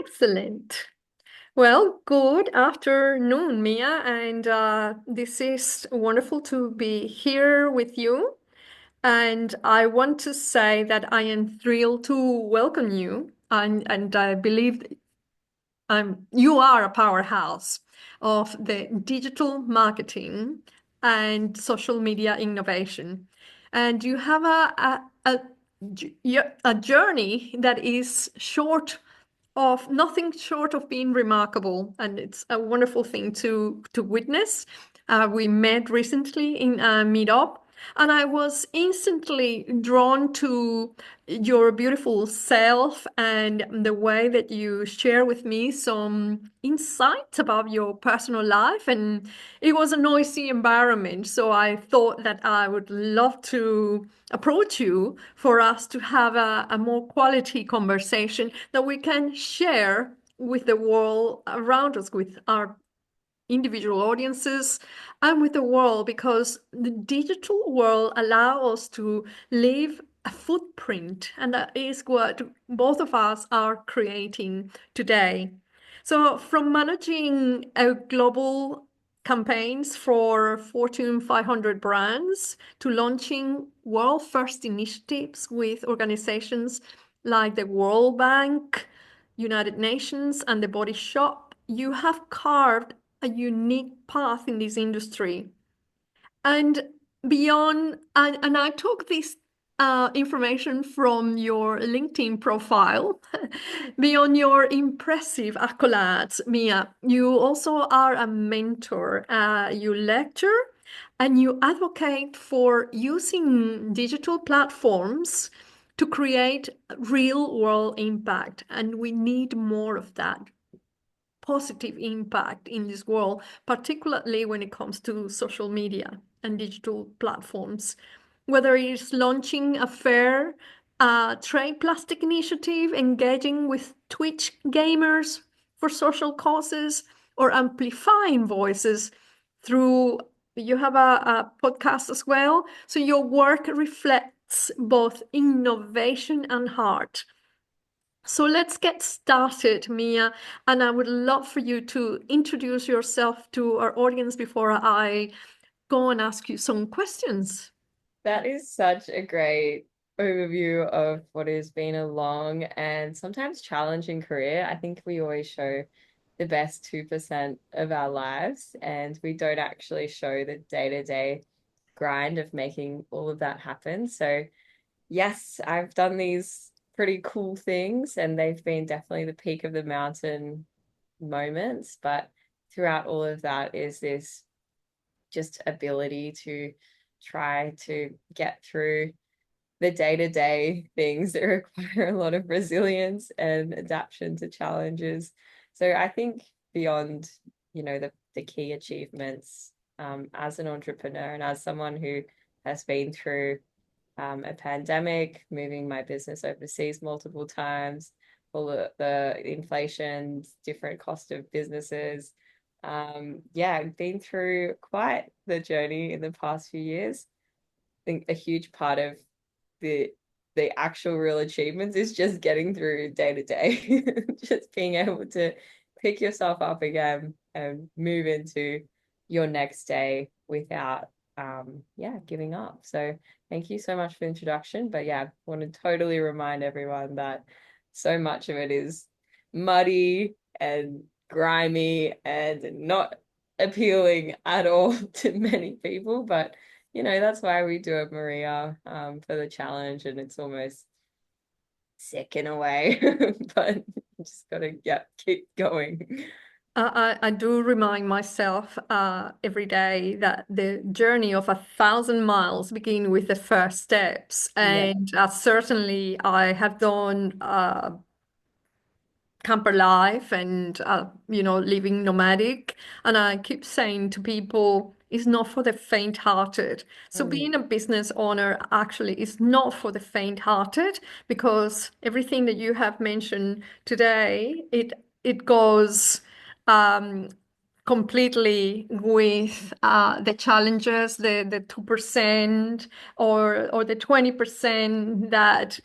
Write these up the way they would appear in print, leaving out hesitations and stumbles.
Excellent. Well, good afternoon, Mia, and this is wonderful to be here with you. And I want to say that I am thrilled to welcome you, and I believe you are a powerhouse of the digital marketing and social media innovation, and you have a journey that is short of nothing short of being remarkable, and it's a wonderful thing to witness. We met recently in a meetup, and I was instantly drawn to your beautiful self and the way that you share with me some insights about your personal life. And it was a noisy environment, so I thought that I would love to approach you for us to have a more quality conversation that we can share with the world around us, with our individual audiences and with the world, because the digital world allows us to leave a footprint, and that is what both of us are creating today. So from managing a global campaigns for Fortune 500 brands to launching world first initiatives with organizations like the World Bank, United Nations, and the Body Shop, you have carved a unique path in this industry. And and I took this information from your LinkedIn profile. Beyond your impressive accolades, Mia, you also are a mentor. You lecture and you advocate for using digital platforms to create real world impact. And we need more of that positive impact in this world, particularly when it comes to social media and digital platforms. Whether it's launching a fair trade plastic initiative, engaging with Twitch gamers for social causes, or amplifying voices through, you have a podcast as well. So your work reflects both innovation and heart. So let's get started, Mia. And I would love for you to introduce yourself to our audience before I go and ask you some questions. That is such a great overview of what has been a long and sometimes challenging career. I think we always show the best 2% of our lives, and we don't actually show the day-to-day grind of making all of that happen. So, yes, I've done these pretty cool things, and they've been definitely the peak of the mountain moments. But throughout all of that is this just ability to try to get through the day-to-day things that require a lot of resilience and adaptation to challenges. So I think beyond, the key achievements as an entrepreneur and as someone who has been through a pandemic, moving my business overseas multiple times, all the inflation, different cost of businesses. Yeah, I've been through quite the journey in the past few years. I think a huge part of the the actual real achievements is just getting through day to day, just being able to pick yourself up again and move into your next day without yeah, giving up. So thank you so much for the introduction. But yeah, I want to totally remind everyone that so much of it is muddy and grimy and not appealing at all to many people. But that's why we do it, Maria, for the challenge, and it's almost sick in a way, but just gotta, yeah, keep going. I do remind myself every day that the journey of 1,000 miles begin with the first steps. Yeah. And certainly I have done camper life and living nomadic, and I keep saying to people it's not for the faint-hearted. So Mm, being a business owner actually is not for the faint-hearted, because everything that you have mentioned today, it goes um, completely with the challenges, the 2% or the 20% that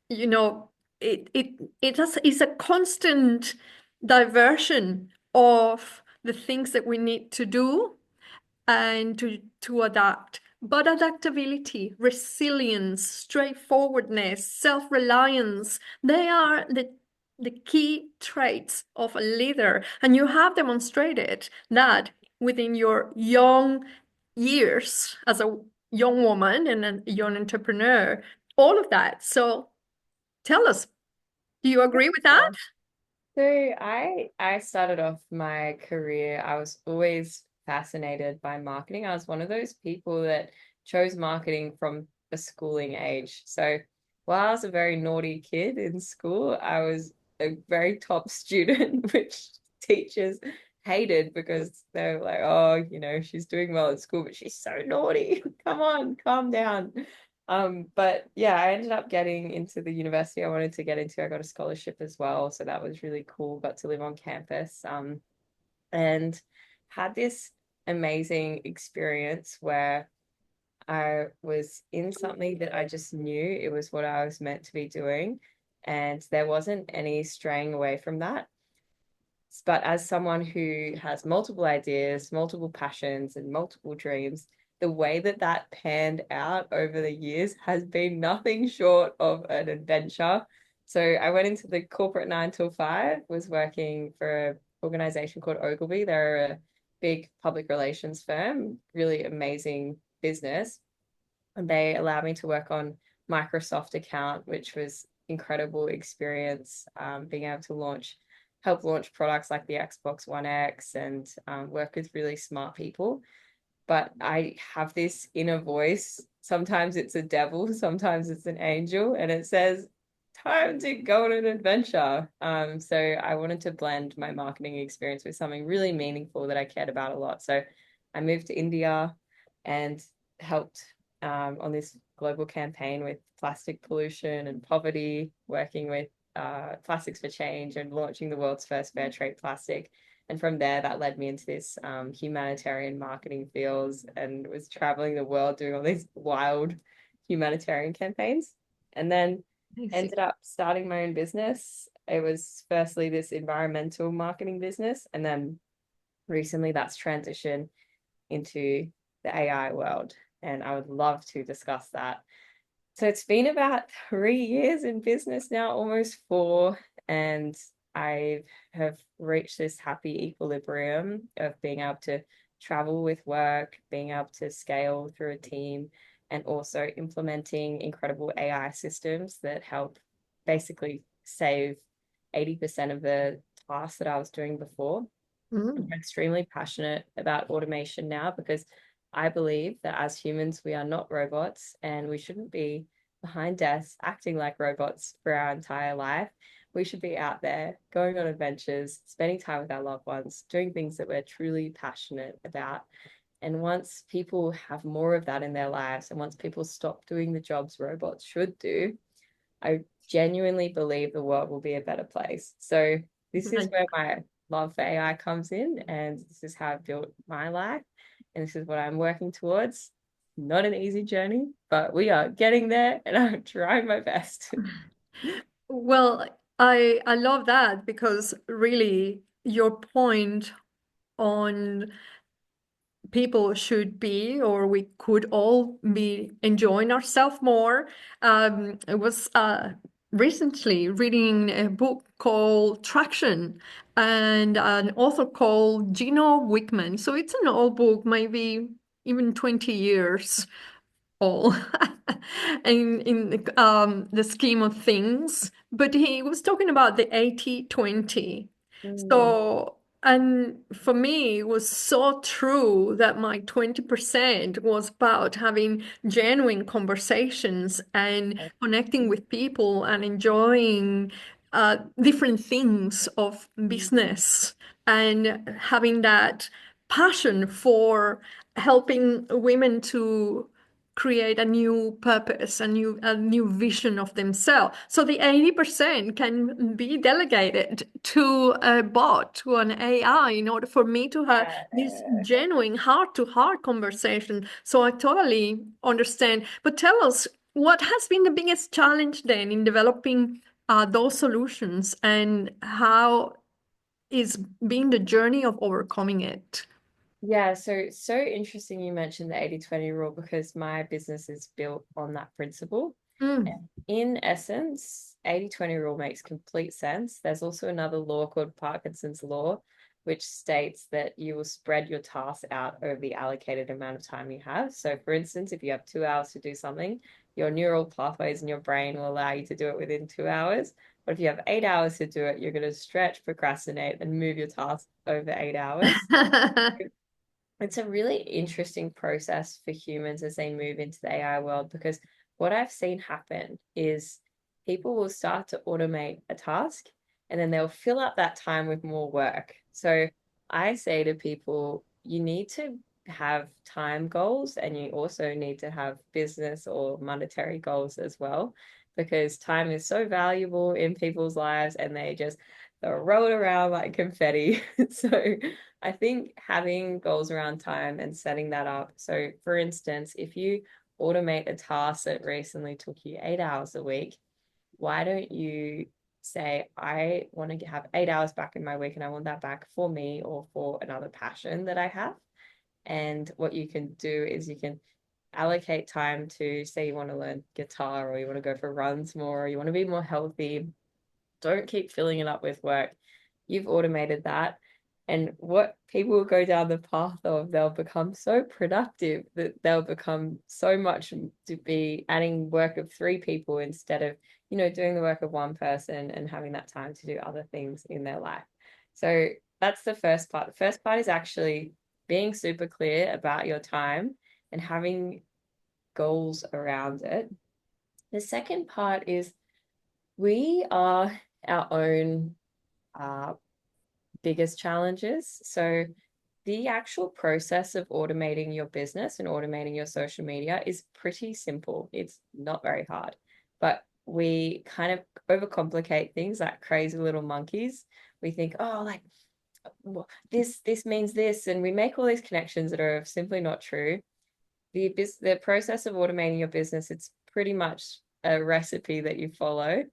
you know is a constant diversion of the things that we need to do and to adapt. But adaptability, resilience, straightforwardness, self-reliance, they are the key traits of a leader. And you have demonstrated that within your young years as a young woman and a young entrepreneur, all of that. So tell us, do you agree with that? So I started off my career, I was always fascinated by marketing. I was one of those people that chose marketing from a schooling age. So while I was a very naughty kid in school, I was a very top student, which teachers hated because they were like, oh, she's doing well at school, but she's so naughty. Come on, calm down. But yeah, I ended up getting into the university I wanted to get into. I got a scholarship as well, so that was really cool. Got to live on campus, and had this amazing experience where I was in something that I just knew it was what I was meant to be doing, and there wasn't any straying away from that. But as someone who has multiple ideas, multiple passions, and multiple dreams, the way that that panned out over the years has been nothing short of an adventure. So I went into the corporate 9 to 5, was working for an organization called Ogilvy. They're a big public relations firm, really amazing business. And they allowed me to work on Microsoft account, which was incredible experience, being able to help launch products like the Xbox One X and work with really smart people. But I have this inner voice. Sometimes it's a devil, sometimes it's an angel, and it says, time to go on an adventure. So I wanted to blend my marketing experience with something really meaningful that I cared about a lot. So I moved to India and helped on this global campaign with plastic pollution and poverty, working with Plastics for Change and launching the world's first fair trade plastic. And from there, that led me into this humanitarian marketing fields and was traveling the world doing all these wild humanitarian campaigns. And then I see. ended up starting my own business. It was firstly this environmental marketing business, and then recently that's transitioned into the AI world. And I would love to discuss that. So it's been about 3 years in business now, almost 4, and I have reached this happy equilibrium of being able to travel with work, being able to scale through a team, and also implementing incredible AI systems that help basically save 80% of the tasks that I was doing before. I'm Mm. extremely passionate about automation now because I believe that as humans, we are not robots and we shouldn't be behind desks acting like robots for our entire life. We should be out there going on adventures, spending time with our loved ones, doing things that we're truly passionate about. And once people have more of that in their lives, and once people stop doing the jobs robots should do, I genuinely believe the world will be a better place. So this is where my love for AI comes in, and this is how I've built my life, and this is what I'm working towards. Not an easy journey, but we are getting there, and I'm trying my best. Well, I love that because really your point on people should be, or we could all be enjoying ourselves more. I was recently reading a book called Traction and an author called Gino Wickman. So it's an old book, maybe even 20 years all in the scheme of things. But he was talking about the 80/20. Mm, So, and for me, it was so true that my 20% was about having genuine conversations and connecting with people and enjoying different things of business and having that passion for helping women to create a new purpose, a new vision of themselves. So the 80% can be delegated to a bot, to an AI, in order for me to have this yeah. genuine heart-to-heart conversation. So I totally understand. But tell us, what has been the biggest challenge then in developing those solutions, and how is being the journey of overcoming it? Yeah, so interesting you mentioned the 80/20 rule because my business is built on that principle. Mm. In essence, 80/20 rule makes complete sense. There's also another law called Parkinson's law, which states that you will spread your tasks out over the allocated amount of time you have. So, for instance, if you have 2 hours to do something, your neural pathways in your brain will allow you to do it within 2 hours. But if you have 8 hours to do it, you're going to stretch, procrastinate, and move your task over 8 hours. It's a really interesting process for humans as they move into the AI world because what I've seen happen is people will start to automate a task and then they'll fill up that time with more work. So I say to people, you need to have time goals and you also need to have business or monetary goals as well because time is so valuable in people's lives and they just throw it around like confetti. So I think having goals around time and setting that up. So, for instance, if you automate a task that recently took you 8 hours a week, why don't you say, I want to have 8 hours back in my week and I want that back for me or for another passion that I have? And what you can do is you can allocate time to, say, you want to learn guitar or you want to go for runs more or you want to be more healthy. Don't keep filling it up with work. You've automated that. And what people will go down the path of, they'll become so productive that they'll become so much to be adding work of three people instead of, doing the work of one person and having that time to do other things in their life. So that's the first part. The first part is actually being super clear about your time and having goals around it. The second part is we are our own uh, biggest challenges. So, the actual process of automating your business and automating your social media is pretty simple. It's not very hard, but we kind of overcomplicate things like crazy little monkeys. We think, oh, like well, this means this, and we make all these connections that are simply not true. The process of automating your business, it's pretty much a recipe that you follow.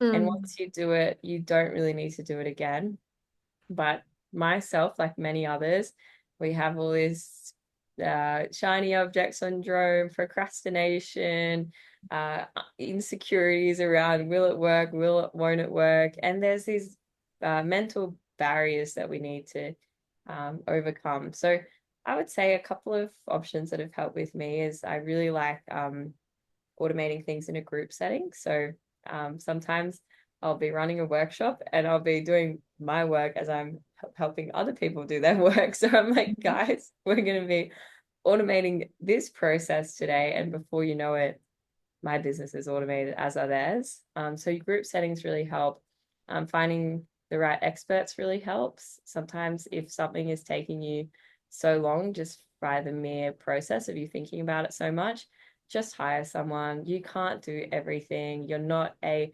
And Mm. once you do it, you don't really need to do it again. But myself, like many others, we have all this shiny object syndrome, procrastination, insecurities around will it work, won't it work? And there's these mental barriers that we need to overcome. So I would say a couple of options that have helped with me is I really like automating things in a group setting. So sometimes I'll be running a workshop and I'll be doing my work as I'm helping other people do their work. So I'm like, guys, we're going to be automating this process today. And before you know it, my business is automated, as are theirs. So group settings really help. Finding the right experts really helps. Sometimes if something is taking you so long, just by the mere process of you thinking about it so much, just hire someone. You can't do everything. You're not a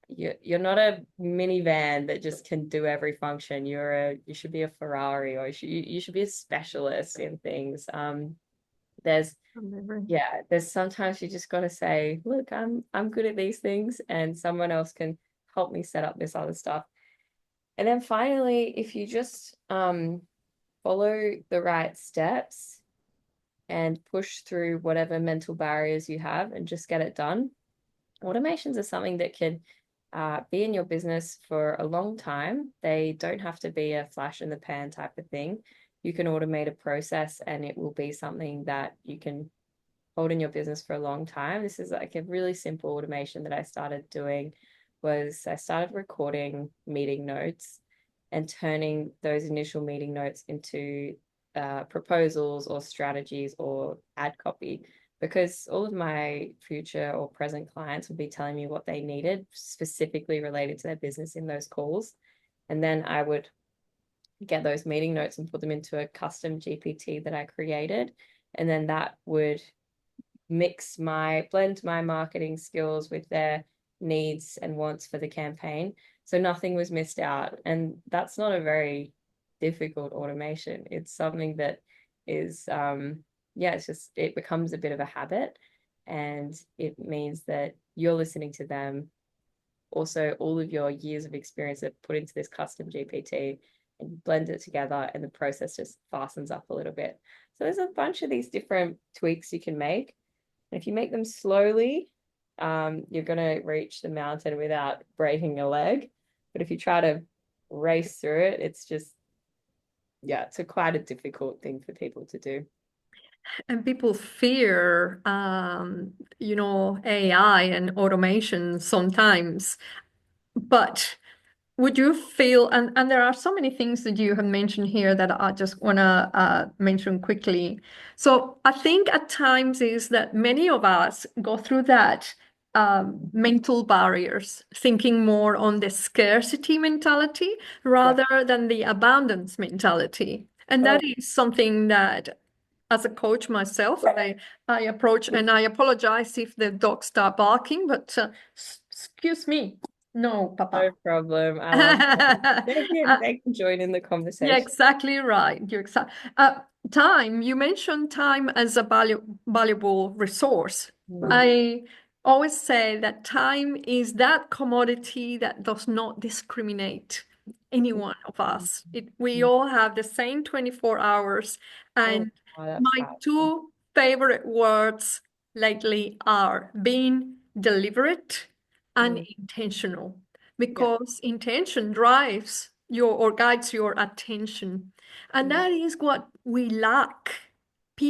minivan that just can do every function. You should be a Ferrari, or you should be a specialist in things. There's yeah, there's sometimes you just got to say, look, I'm good at these things, and someone else can help me set up this other stuff. And then finally, if you just follow the right steps and push through whatever mental barriers you have and just get it done, automations are something that can be in your business for a long time. They don't have to be a flash in the pan type of thing. You can automate a process and it will be something that you can hold in your business for a long time. This is like a really simple automation that I started doing was I started recording meeting notes and turning those initial meeting notes into proposals or strategies or ad copy because all of my future or present clients would be telling me what they needed specifically related to their business in those calls. And then I would get those meeting notes and put them into a custom GPT that I created. And then that would blend my marketing skills with their needs and wants for the campaign. So nothing was missed out. And that's not a very difficult automation. It's something that is, it becomes a bit of a habit. And it means that you're listening to them. also all of your years of experience are put into this custom GPT and you blend it together and the process just fastens up a little bit. So there's a bunch of these different tweaks you can make. And if you make them slowly, you're going to reach the mountain without breaking a leg. But if you try to race through it, it's just, yeah, it's quite a difficult thing for people to do. And people fear, AI and automation sometimes. But would you feel, and there are so many things that you have mentioned here that I just want to mention quickly. So I think at times is that many of us go through that mental barriers, thinking more on the scarcity mentality Yeah. rather than the abundance mentality. And that Oh, is something that as a coach myself, I approach, and I apologize if the dogs start barking, but excuse me. No, no Papa. problem. I love that. They can join in the Yeah, conversation. exactly right. Time, you mentioned time as a valuable resource. Mm, I always say that time is that commodity that does not discriminate any one of mm, us. We mm. all have the same 24 hours. Oh, And wow, that's my powerful. two favorite words lately are being deliberate and Mm, intentional, yeah. because intention drives your or guides your attention. And Mm, that is what we lack.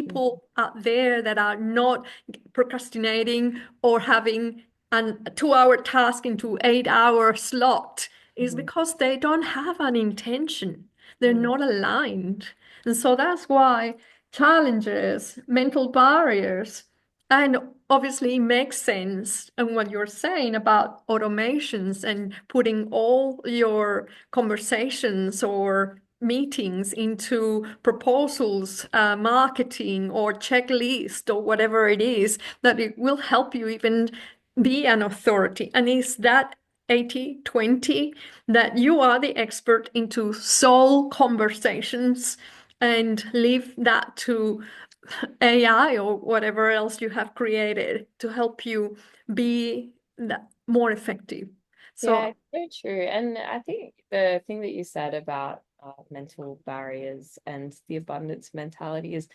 mm, People out there that are not procrastinating or having a 2 hour task into 8 hour slot is mm, because they don't have an intention. They're mm, not aligned. And so that's why challenges, mental barriers, and obviously it makes sense. And what you're saying about automations and putting all your conversations or meetings into proposals, marketing, or checklist, or whatever it is, that it will help you even be an authority. And is that 80/20 that you are the expert into soul conversations and leave that to AI or whatever else you have created to help you be more effective. yeah, So, so true. And I think the thing that you said about mental barriers and the abundance mentality is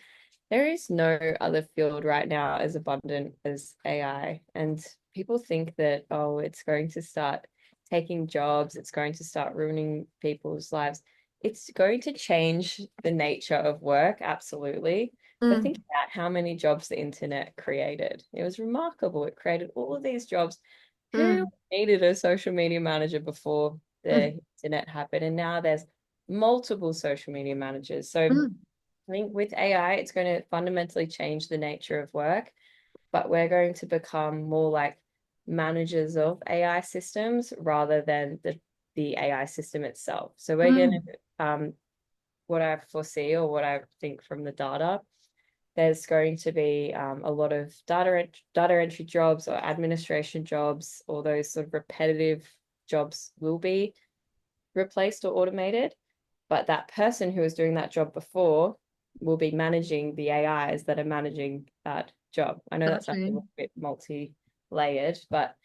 there is no other field right now as abundant as AI. And people think that, oh, it's going to start taking jobs, it's going to start ruining people's lives. It's going to change the nature of work, absolutely. But think mm, about how many jobs the internet created. It was remarkable. It created all of these jobs. Who mm, needed a social media manager before mm, the internet happened? And now there's multiple social media managers. So mm, I think with AI, it's going to fundamentally change the nature of work, but we're going to become more like managers of AI systems rather than the AI system itself. So we're going mm, to, what I foresee or what I think from the data, there's going to be a lot of data entry jobs or administration jobs, or those sort of repetitive jobs will be replaced or automated. But that person who was doing that job before will be managing the AIs that are managing that job. I know that sounds a okay. little bit multi-layered, but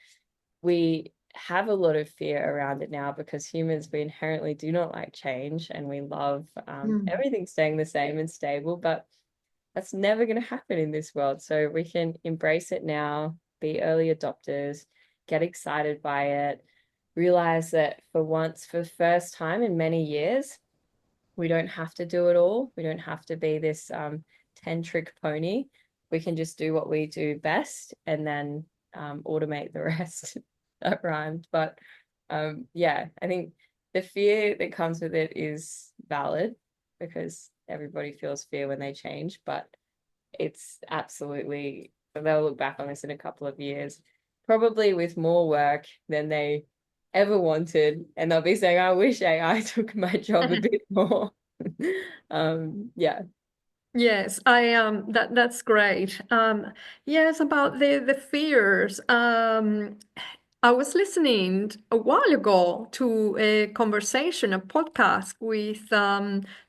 we have a lot of fear around it now because humans, we inherently do not like change and we love Mm, everything staying the same and stable, but that's never going to happen in this world. So we can embrace it now, be early adopters, get excited by it, realize that for once, for the first time in many years, we don't have to do it all. We don't have to be this 10 trick pony. We can just do what we do best and then automate the rest. That rhymed. But yeah, I think the fear that comes with it is valid because everybody feels fear when they change, but it's absolutely, they'll look back on this in a couple of years, probably with more work than they ever wanted. And they'll be saying, I wish AI took my job a bit more. Yeah. yes, I that's great. Yes, about the fears. I was listening a while ago to a conversation, a podcast with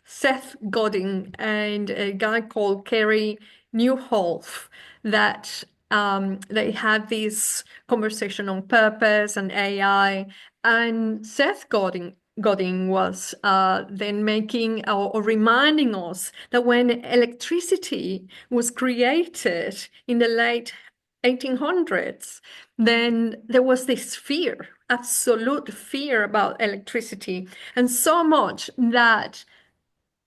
Seth Godin and a guy called Kerry Newhoff that They had this conversation on purpose and AI, and Seth Godin was then making or reminding us that when electricity was created in the late 1800s, then there was this fear, absolute fear about electricity, and so much that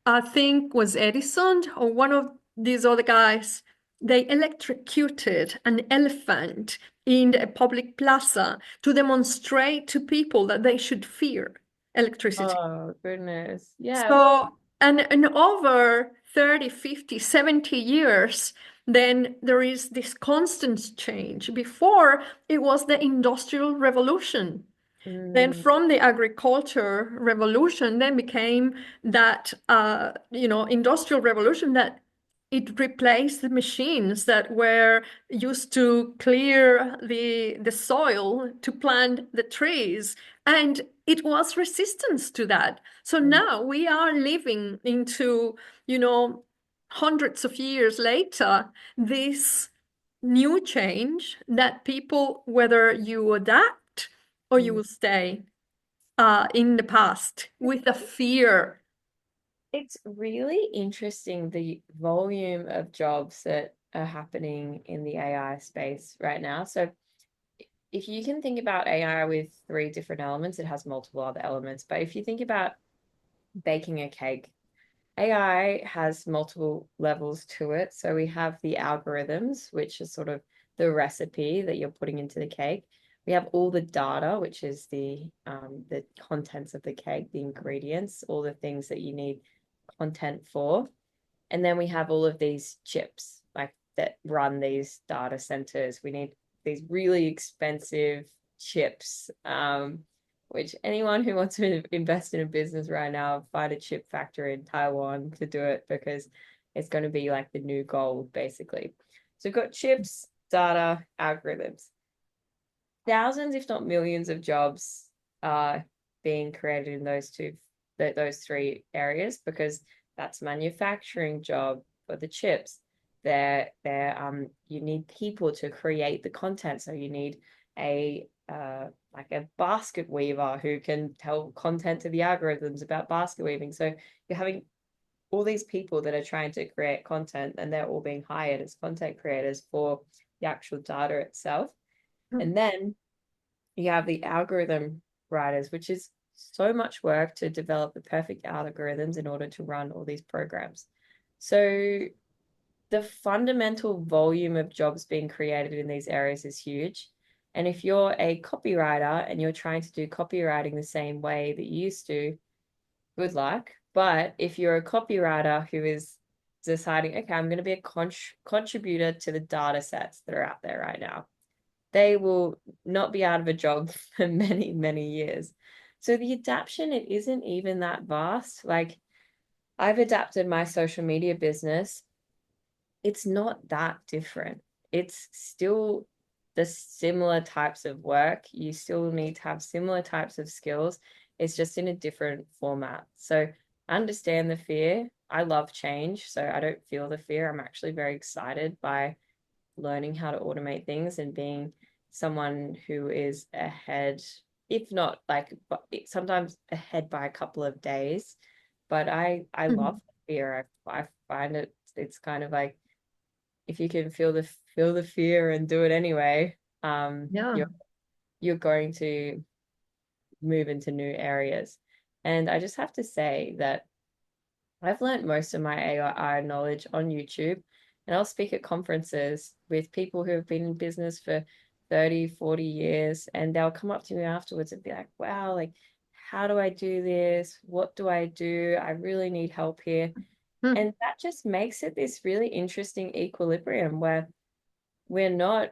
I think was Edison or one of these other guys, they electrocuted an elephant in a public plaza to demonstrate to people that they should fear electricity. Oh, goodness. Yeah. So, and over 30, 50, 70 years, then there is this constant change. Before, it was the Industrial Revolution. Then Mm, from the agriculture revolution, then became that, industrial revolution that it replaced the machines that were used to clear the soil to plant the trees. And it was resistance to that. So mm. now we are living into, hundreds of years later, this new change that people, whether you adapt or you Mm. will stay in the past with a fear. It's really interesting the volume of jobs that are happening in the AI space right now. So if you can think about AI with three different elements, it has multiple other elements. But if you think about baking a cake, AI has multiple levels to it. So we have the algorithms, which is sort of the recipe that you're putting into the cake. We have all the data, which is the contents of the cake, the ingredients, all the things that you need content for. And then we have all of these chips like that run these data centers. We need these really expensive chips, which anyone who wants to invest in a business right now, find a chip factory in Taiwan to do it because it's going to be like the new gold, basically. So we've got chips, data, algorithms. Thousands, if not millions, of jobs are being created in those three areas because that's manufacturing job for the chips. You need people to create the content. So you need a like a basket weaver who can tell content to the algorithms about basket weaving. So you're having all these people that are trying to create content and they're all being hired as content creators for the actual data itself. And then you have the algorithm writers, which is so much work to develop the perfect algorithms in order to run all these programs. So the fundamental volume of jobs being created in these areas is huge. And if you're a copywriter and you're trying to do copywriting the same way that you used to, good luck. But if you're a copywriter who is deciding, okay, I'm going to be a contributor to the data sets that are out there right now, they will not be out of a job for many, many years. So the adaptation, it isn't even that vast. Like I've adapted my social media business. It's not that different. It's still the similar types of work. You still need to have similar types of skills. It's just in a different format. So I understand the fear. I love change, so I don't feel the fear. I'm actually very excited by learning how to automate things and being someone who is ahead, if not like sometimes ahead by a couple of days. But I love Mhm. fear. I find it's kind of like if you can feel the fear and do it anyway, Yeah. you're going to move into new areas. And I just have to say that I've learned most of my AI knowledge on YouTube, and I'll speak at conferences with people who have been in business for 30, 40 years, and they'll come up to me afterwards and be like, wow, like, how do I do this? What do I do? I really need help here. Hmm. And that just makes it this really interesting equilibrium where we're not,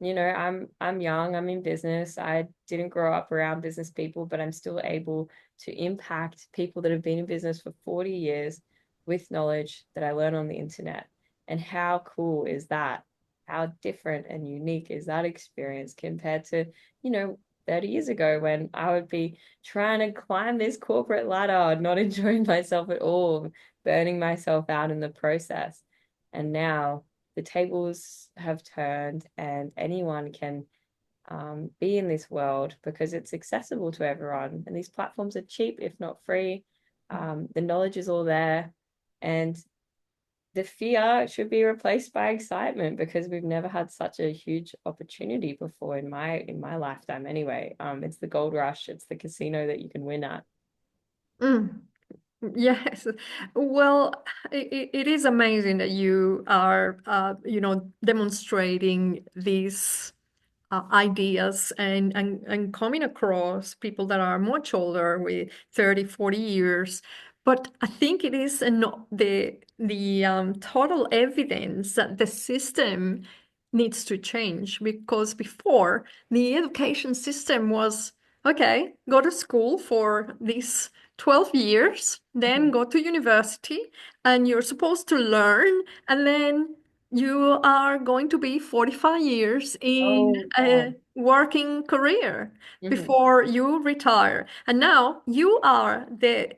I'm young, I'm in business. I didn't grow up around business people, but I'm still able to impact people that have been in business for 40 years with knowledge that I learn on the internet. And how cool is that? How different and unique is that experience compared to, you know, 30 years ago when I would be trying to climb this corporate ladder, not enjoying myself at all, burning myself out in the process. And now the tables have turned and anyone can be in this world because it's accessible to everyone. And these platforms are cheap, if not free. The knowledge is all there. And the fear should be replaced by excitement because we've never had such a huge opportunity before in my lifetime anyway. It's the gold rush, it's the casino that you can win at. Mm. Yes. Well, it is amazing that you are, demonstrating these ideas and coming across people that are much older with 30, 40 years. But I think it is not the total evidence that the system needs to change because before the education system was okay, go to school for these 12 years, then Mhm. go to university, and you're supposed to learn, and then you are going to be 45 years in Oh, yeah. a working career Mhm. before you retire. And now you are the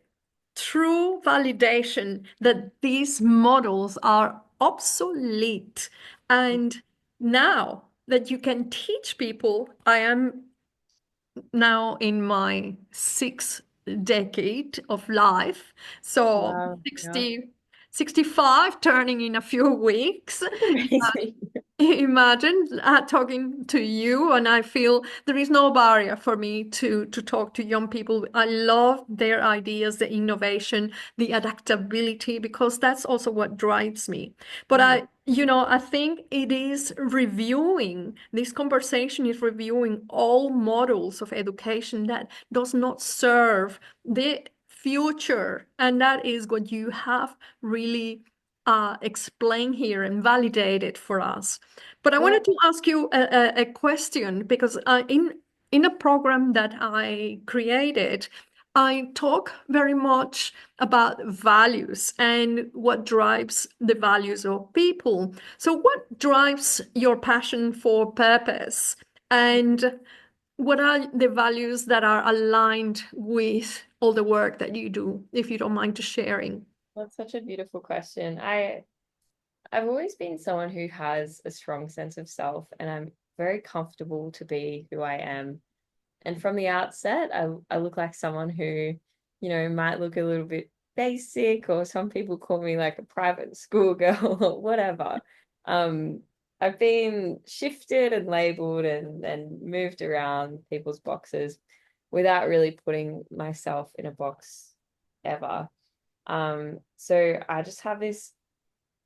true validation that these models are obsolete. And now that you can teach people, I am now in my sixth decade of life. So Wow. Yeah. 65 turning in a few weeks. That's amazing. Imagine talking to you, and I feel there is no barrier for me to talk to young people. I love their ideas, the innovation, the adaptability, because that's also what drives me. But Mhm. I think it is reviewing, this conversation is reviewing all models of education that does not serve the future. And that is what you have really explain here and validate it for us. But I Well, wanted to ask you a question because in a program that I created, I talk very much about values and what drives the values of people. So, what drives your passion for purpose? And what are the values that are aligned with all the work that you do, if you don't mind to sharing? that's such a beautiful question. I've always been someone who has a strong sense of self, and I'm very comfortable to be who I am. And from the outset, I look like someone who, might look a little bit basic, or some people call me like a private schoolgirl or whatever. Um, I've been shifted and labeled and moved around people's boxes without really putting myself in a box ever. So I just have this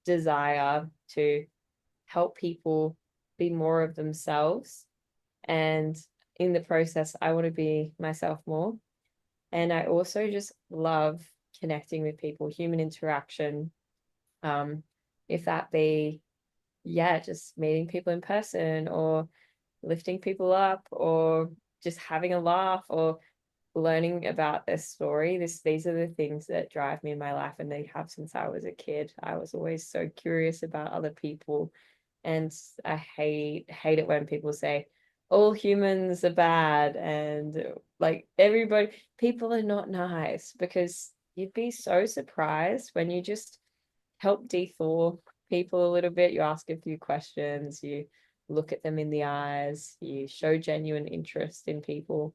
desire to help people be more of themselves. And in the process, I want to be myself more. And I also just love connecting with people, human interaction. Um, if that be, yeah, just meeting people in person or lifting people up or just having a laugh or learning about their story. These are the things that drive me in my life, and they have since I was a kid. I was always so curious about other people, and I hate it when people say all humans are bad and like everybody people are not nice, because you'd be so surprised when you just help dethor people a little bit. You ask a few questions, you look at them in the eyes, you show genuine interest in people.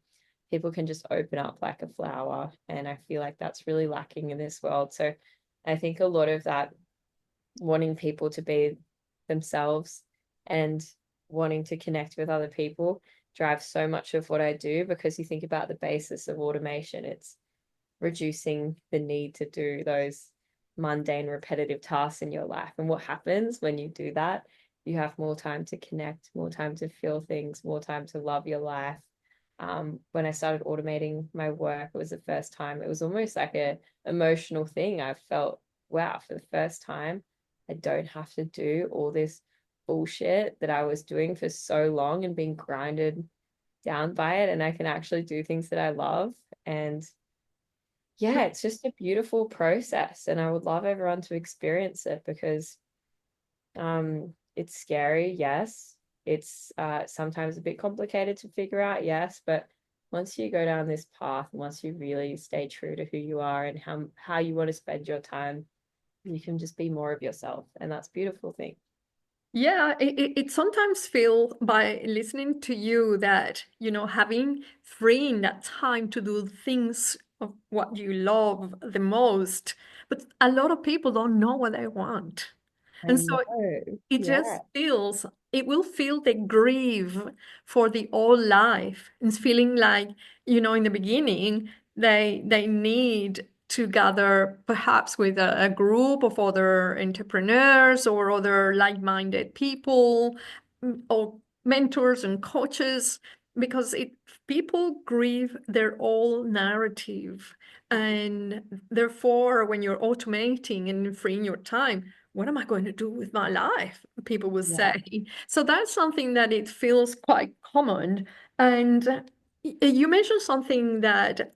People can just open up like a flower. And I feel like that's really lacking in this world. So I think a lot of that, wanting people to be themselves and wanting to connect with other people, drives so much of what I do, because you think about the basis of automation, it's reducing the need to do those mundane, repetitive tasks in your life. And what happens when you do that? You have more time to connect, more time to feel things, more time to love your life. When I started automating my work, it was the first time. It was almost like a emotional thing. I felt, wow, for the first time, I don't have to do all this bullshit that I was doing for so long and being grinded down by it. And I can actually do things that I love. And yeah, it's just a beautiful process, and I would love everyone to experience it because it's scary, yes. It's sometimes a bit complicated to figure out, yes, but once you go down this path, once you really stay true to who you are and how you want to spend your time, you can just be more of yourself, and that's a beautiful thing. Yeah, it sometimes feel by listening to you that, having freeing that time to do things of what you love the most, but a lot of people don't know what they want. I And so know. it Yeah. just feels, it will feel the grief for the old life. It's feeling like, in the beginning, they need to gather perhaps with a group of other entrepreneurs or other like-minded people, or mentors and coaches, because people grieve their old narrative. And therefore, when you're automating and freeing your time, what am I going to do with my life? People will Yeah. say. So that's something that it feels quite common. And you mentioned something that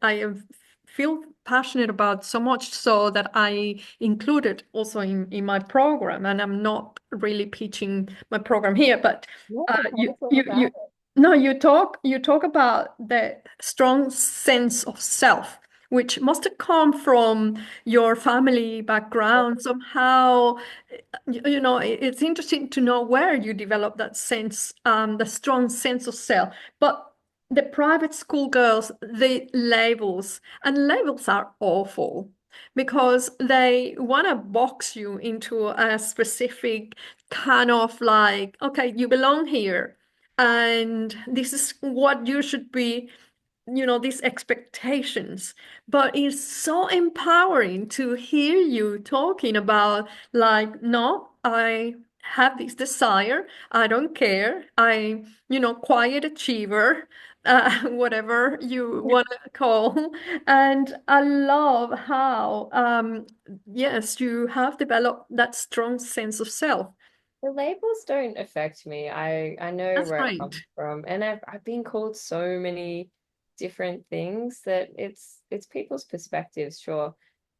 feel passionate about so much so that I included also in my program. And I'm not really pitching my program here, but No, uh, tell you us all you about you no, you talk about the strong sense of self, which must have come from your family it. background somehow. It's interesting to know where you develop that sense, the strong sense of self. But the private school girls, the labels, and labels are awful because they want to box you into a specific kind of like, okay, you belong here, and this is what you should be, these expectations. But it's so empowering to hear you talking about, like, no, I have this desire, I don't care, quiet achiever, whatever you want to call. And I love how, yes, you have developed that strong sense of self. The labels don't affect me. I know That's where it great. comes from, and I've been called so many different things that it's people's perspectives. Sure,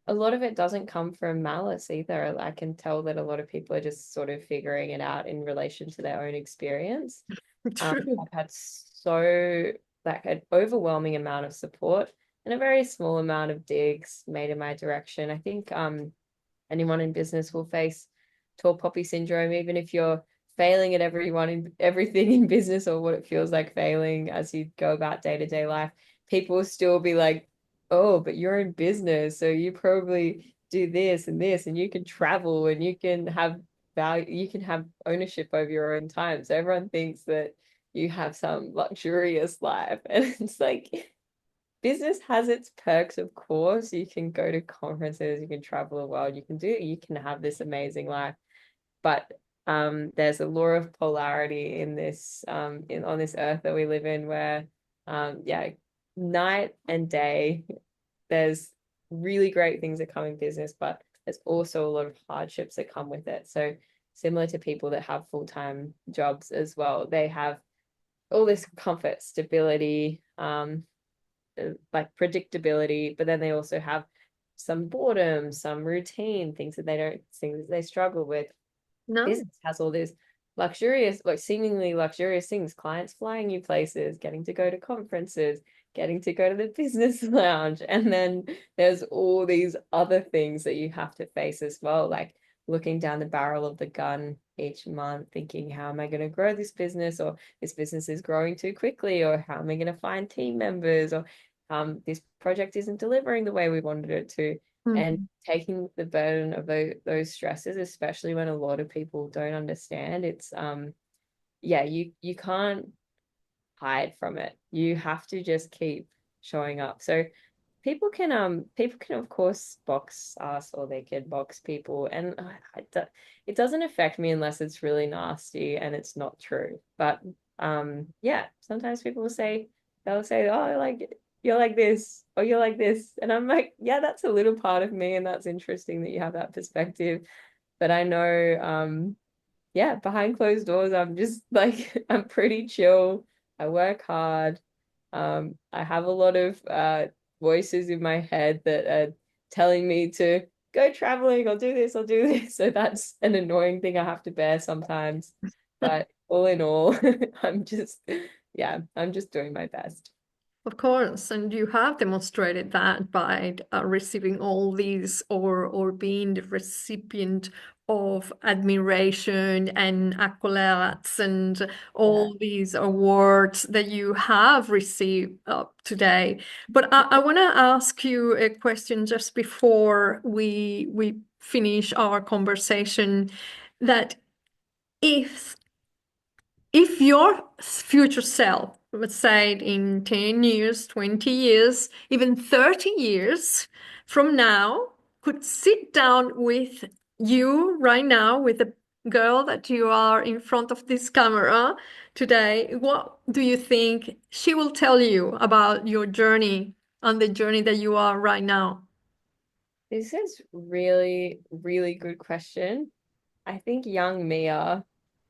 a lot of it doesn't come from malice either. I can tell that a lot of people are just sort of figuring it out in relation to their own experience. True. I've had so like an overwhelming amount of support and a very small amount of digs made in my direction. I think anyone in business will face tall poppy syndrome, even if you're failing at everything in business or what it feels like failing as you go about day-to-day life. People will still be like, oh, but you're in business, so you probably do this, and you can travel and you can have value, you can have ownership over your own time. So everyone thinks that you have some luxurious life. And it's like business has its perks, of course. You can go to conferences, you can travel the world, you can have this amazing life. But there's a law of polarity in this in on this earth that we live in where yeah, night and day, there's really great things that come in business, but there's also a lot of hardships that come with it. So similar to people that have full-time jobs as well, they have all this comfort, stability, like predictability, but then they also have some boredom, some routine, things that they struggle with. No. Business has all these luxurious, like seemingly luxurious things, clients flying you places, getting to go to conferences, getting to go to the business lounge. And then there's all these other things that you have to face as well, like looking down the barrel of the gun each month, thinking, how am I going to grow this business? Or this business is growing too quickly, or how am I going to find team members? Or this project isn't delivering the way we wanted it to. And Mhm. taking the burden of those stresses, especially when a lot of people don't understand, it's yeah, you can't hide from it. You have to just keep showing up. So people can of course box us or they can box people, and it doesn't affect me unless it's really nasty and it's not true. But yeah, sometimes people will say, they'll say, oh, like you're like this or you're like this, and I'm like, yeah, that's a little part of me, and that's interesting that you have that perspective. But I know yeah, behind closed doors, I'm just like, I'm pretty chill. I work hard. I have a lot of voices in my head that are telling me to go traveling or do this or do this. So that's an annoying thing I have to bear sometimes. But all in all, I'm just, yeah, I'm just doing my best. Of course, and you have demonstrated that by receiving all these, or being the recipient of admiration and accolades and Yeah. all these awards that you have received today. But I want to ask you a question just before we finish our conversation, that if if your future self, let's say in 10 years, 20 years, even 30 years from now, could sit down with you right now, with the girl that you are in front of this camera today, what do you think she will tell you about your journey and the journey that you are right now? This is really, really good question. I think young Mia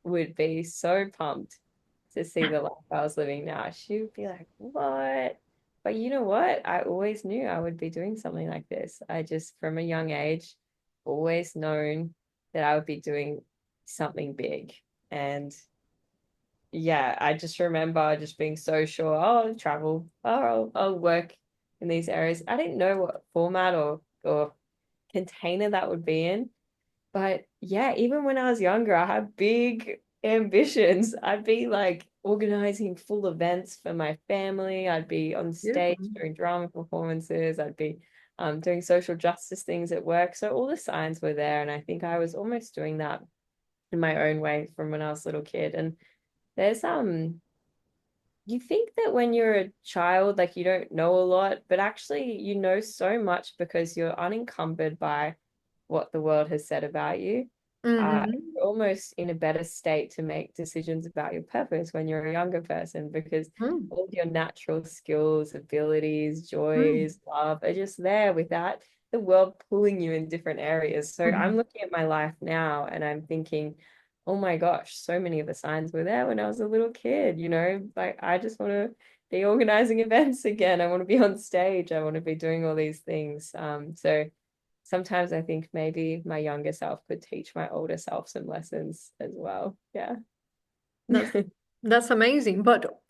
would be so pumped to see the life I was living now. She would be like, what? But you know what? I always knew I would be doing something like this. I just, from a young age, always known that I would be doing something big. And yeah, I just remember just being so sure, oh, I'll travel, oh, I'll work in these areas. I didn't know what format or container that would be in. But yeah, even when I was younger, I had big ambitions. I'd be like organizing full events for my family. I'd be on stage Beautiful. doing drama performances. I'd be doing social justice things at work. So all the signs were there. And I think I was almost doing that in my own way from when I was a little kid. And there's you think that when you're a child, like you don't know a lot, but actually you know so much because you're unencumbered by what the world has said about you. Mm-hmm. You're almost in a better state to make decisions about your purpose when you're a younger person because Mm-hmm. all of your natural skills, abilities, Mm-hmm. joys, love are just there without the world pulling you in different areas. So I'm looking at my life now and I'm thinking, oh my gosh, so many of the signs were there when I was a little kid, like I just want to be organizing events again. I want to be on stage. I want to be doing all these things. So sometimes I think maybe my younger self could teach my older self some lessons as well. Yeah. That's that's amazing. But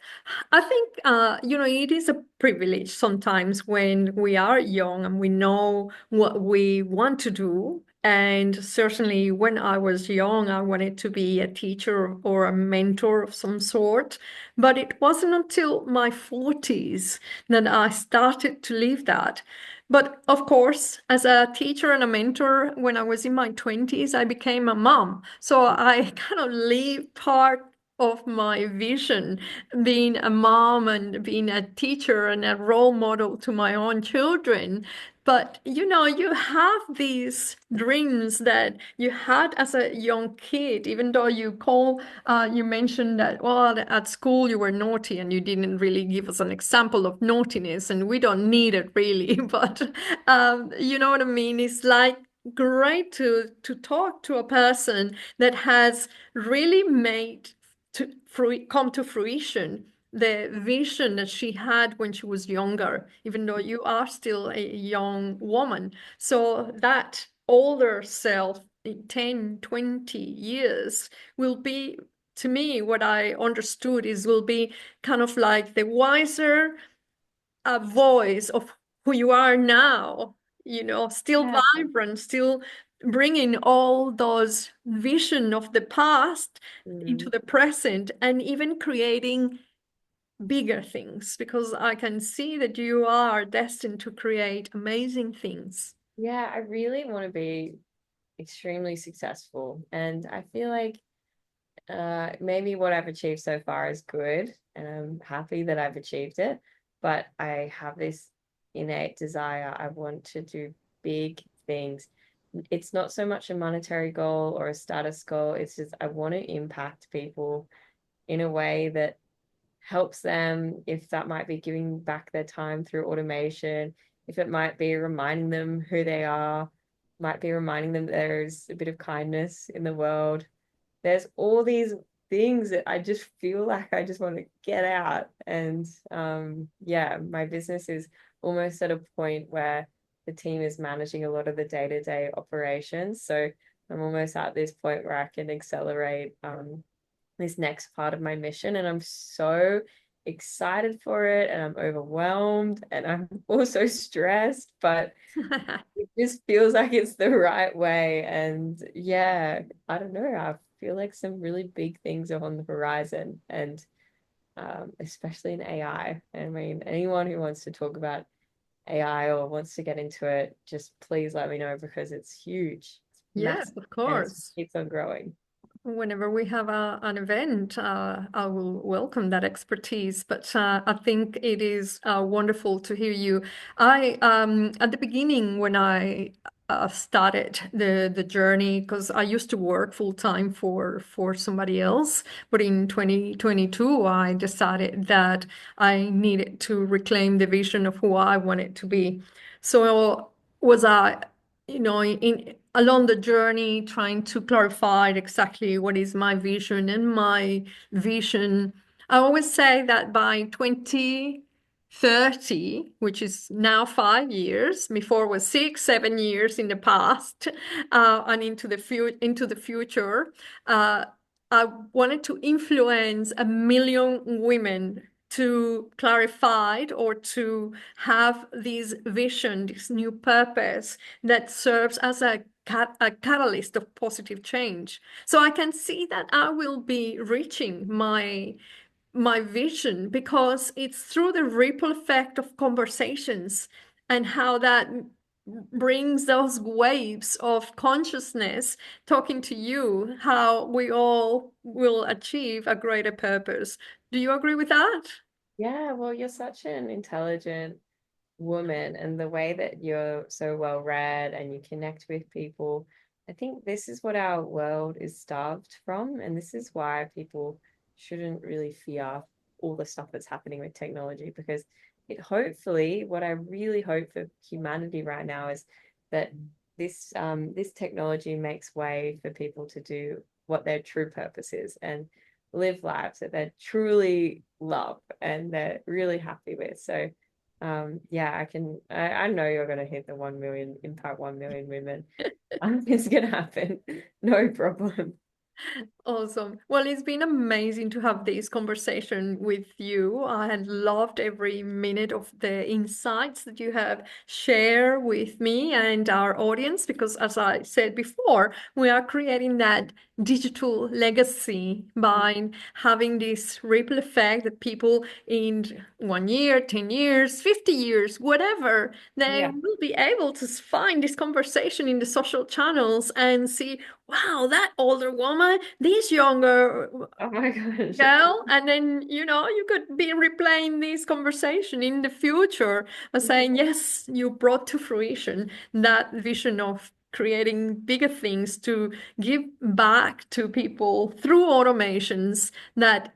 I think it is a privilege sometimes when we are young and we know what we want to do. And certainly when I was young, I wanted to be a teacher or a mentor of some sort. But it wasn't until my 40s that I started to live that. But of course, as a teacher and a mentor, when I was in my 20s, I became a mom. So I kind of lived part of my vision, being a mom and being a teacher and a role model to my own children. But you have these dreams that you had as a young kid, even though you mentioned that, well, at school you were naughty and you didn't really give us an example of naughtiness, and we don't need it really. But you know what I mean? It's like great to talk to a person that has really made come to fruition the vision that she had when she was younger, even though you are still a young woman. So that older self in 10, 20 years will be, to me, what I understood is will be kind of like the wiser voice of who you are now, still Yeah. vibrant, still bringing all those vision of the past into Mm. the present and even creating bigger things, because I can see that you are destined to create amazing things. Yeah, I really want to be extremely successful. And I feel like maybe what I've achieved so far is good, and I'm happy that I've achieved it. But I have this innate desire. I want to do big things. It's not so much a monetary goal or a status goal. It's just I want to impact people in a way that helps them, if that might be giving back their time through automation, if it might be reminding them who they are, might be reminding them there's a bit of kindness in the world. There's all these things that I just feel like I just want to get out. And yeah, my business is almost at a point where the team is managing a lot of the day-to-day operations. So I'm almost at this point where I can accelerate this next part of my mission. And I'm so excited for it and I'm overwhelmed and I'm also stressed, but it just feels like it's the right way. And yeah, I don't know. I feel like some really big things are on the horizon, and especially in AI. I mean, anyone who wants to talk about AI or wants to get into it, just please let me know because it's huge. It's Yes, massive of and it course. keeps on growing. Whenever we have an event, I will welcome that expertise. But I think it is wonderful to hear you. At the beginning, when I started the journey, because I used to work full time for somebody else, but in 2022, I decided that I needed to reclaim the vision of who I wanted to be. So was I in along the journey trying to clarify exactly what is my vision and my vision. I always say that by 2030, which is now 5 years, before was 6 7 years in the past, and into the future, I wanted to influence 1 million women to clarify or to have this vision, this new purpose that serves as a catalyst of positive change. So I can see that I will be reaching my vision because it's through the ripple effect of conversations and how that brings those waves of consciousness talking to you, how we all will achieve a greater purpose. Do you agree with that? Yeah, well, you're such an intelligent woman, and the way that you're so well read and you connect with people. I think this is what our world is starved from, and this is why people shouldn't really fear all the stuff that's happening with technology, because it hopefully, what I really hope for humanity right now is that this technology makes way for people to do what their true purpose is and live lives that they truly love and they're really happy with. So yeah, I know you're gonna hit the 1 million, impact 1 million women. It's gonna happen. No problem. Awesome. Well, it's been amazing to have this conversation with you. I had loved every minute of the insights that you have shared with me and our audience, because as I said before, we are creating that digital legacy by having this ripple effect that people in 1 year, 10 years, 50 years, whatever, they Yeah. will be able to find this conversation in the social channels and see, wow, that older woman, this younger Oh my gosh. girl, and then you could be replaying this conversation in the future, saying, yes, you brought to fruition that vision of creating bigger things to give back to people through automations that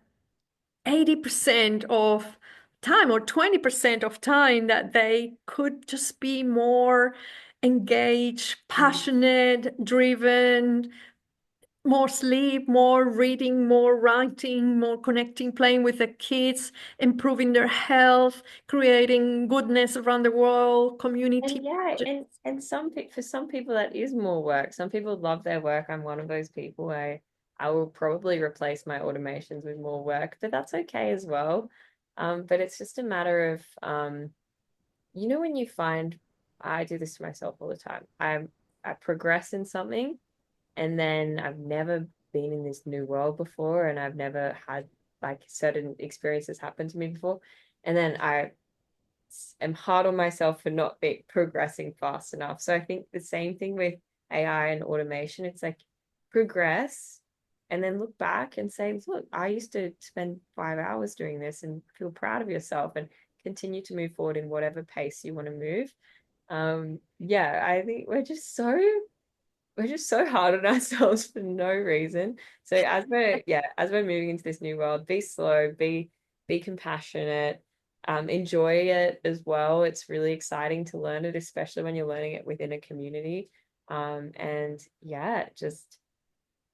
80% of time or 20% of time that they could just be more engaged, passionate, driven, more sleep, more reading, more writing, more connecting, playing with the kids, improving their health, creating goodness around the world, community. And yeah, and for some people that is more work. Some people love their work. I'm one of those people. I will probably replace my automations with more work, but that's okay as well. But it's just a matter of when you find, I do this to myself all the time. I progress in something, and then I've never been in this new world before, and I've never had like certain experiences happen to me before, and then I am hard on myself for not be progressing fast enough. So I think the same thing with AI and automation. It's like progress and then look back and say, look, I used to spend 5 hours doing this, and feel proud of yourself and continue to move forward in whatever pace you want to move. Yeah, I think we're just so hard on ourselves for no reason. So as we're moving into this new world, be slow, be compassionate, enjoy it as well. It's really exciting to learn it, especially when you're learning it within a community. And yeah, just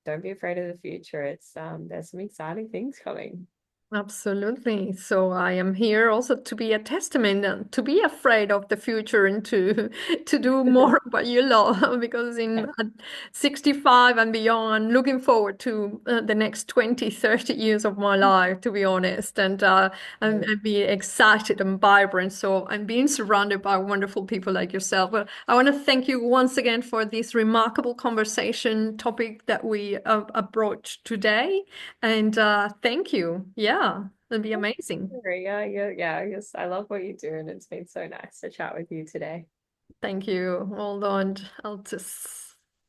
don't be afraid of the future. It's there's some exciting things coming. Absolutely. So I am here also to be a testament and to be afraid of the future and to to do more what you love because in at 65 and beyond, I'm looking forward to the next 20, 30 years of my life, to be honest, and be excited and vibrant. So I'm being surrounded by wonderful people like yourself. Well, I want to thank you once again for this remarkable conversation topic that we approached today. And thank you. Yeah, it'll be amazing. Yeah, yeah, yeah. Yes, I love what you do, and it's been so nice to chat with you today. Thank you. Hold on. I'll just